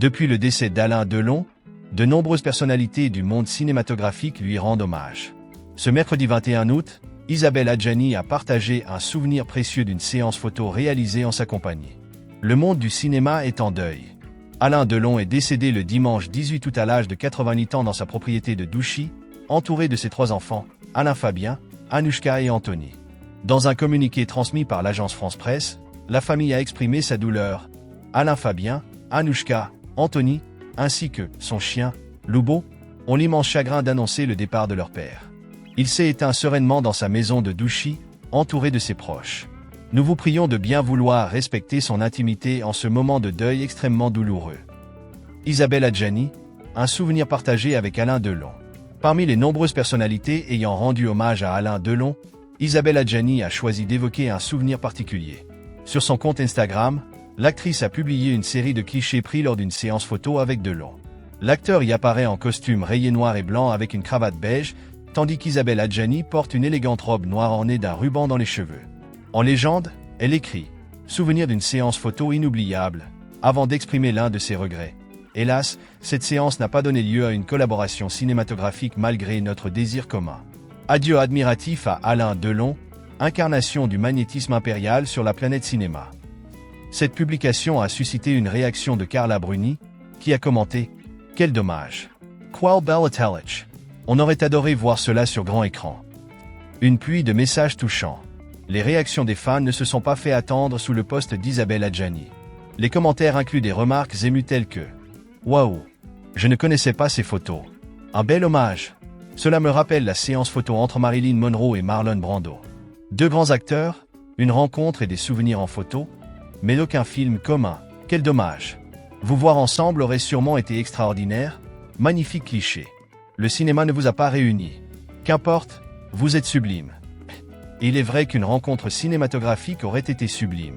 Depuis le décès d'Alain Delon, de nombreuses personnalités du monde cinématographique lui rendent hommage. Ce mercredi 21 août, Isabelle Adjani a partagé un souvenir précieux d'une séance photo réalisée en sa compagnie. Le monde du cinéma est en deuil. Alain Delon est décédé le dimanche 18 août à l'âge de 88 ans dans sa propriété de Douchy, entouré de ses 3 enfants, Alain Fabien, Anouchka et Anthony. Dans un communiqué transmis par l'agence France Presse, la famille a exprimé sa douleur. Alain Fabien, Anouchka, Anthony, ainsi que son chien, Loubo, ont l'immense chagrin d'annoncer le départ de leur père. Il s'est éteint sereinement dans sa maison de Douchy, entouré de ses proches. Nous vous prions de bien vouloir respecter son intimité en ce moment de deuil extrêmement douloureux. Isabelle Adjani, un souvenir partagé avec Alain Delon. Parmi les nombreuses personnalités ayant rendu hommage à Alain Delon, Isabelle Adjani a choisi d'évoquer un souvenir particulier. Sur son compte Instagram, l'actrice a publié une série de clichés pris lors d'une séance photo avec Delon. L'acteur y apparaît en costume rayé noir et blanc avec une cravate beige, tandis qu'Isabelle Adjani porte une élégante robe noire ornée d'un ruban dans les cheveux. En légende, elle écrit « Souvenir d'une séance photo inoubliable », avant d'exprimer l'un de ses regrets. Hélas, cette séance n'a pas donné lieu à une collaboration cinématographique malgré notre désir commun. Adieu admiratif à Alain Delon, incarnation du magnétisme impérial sur la planète cinéma. Cette publication a suscité une réaction de Carla Bruni, qui a commenté « Quel dommage. Quelle belle télé. On aurait adoré voir cela sur grand écran. » Une pluie de messages touchants. Les réactions des fans ne se sont pas fait attendre sous le post d'Isabelle Adjani. Les commentaires incluent des remarques émues telles que « Waouh, je ne connaissais pas ces photos. Un bel hommage. Cela me rappelle la séance photo entre Marilyn Monroe et Marlon Brando. 2 grands acteurs, une rencontre et des souvenirs en photo, mais aucun film commun. Quel dommage. Vous voir ensemble aurait sûrement été extraordinaire. Magnifique cliché. Le cinéma ne vous a pas réunis. Qu'importe, vous êtes sublime. Il est vrai qu'une rencontre cinématographique aurait été sublime.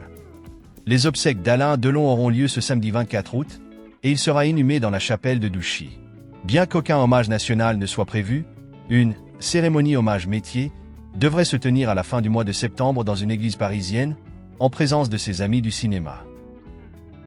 Les obsèques d'Alain Delon auront lieu ce samedi 24 août, et il sera inhumé dans la chapelle de Douchy. Bien qu'aucun hommage national ne soit prévu, une cérémonie hommage métier devrait se tenir à la fin du mois de septembre dans une église parisienne, en présence de ses amis du cinéma.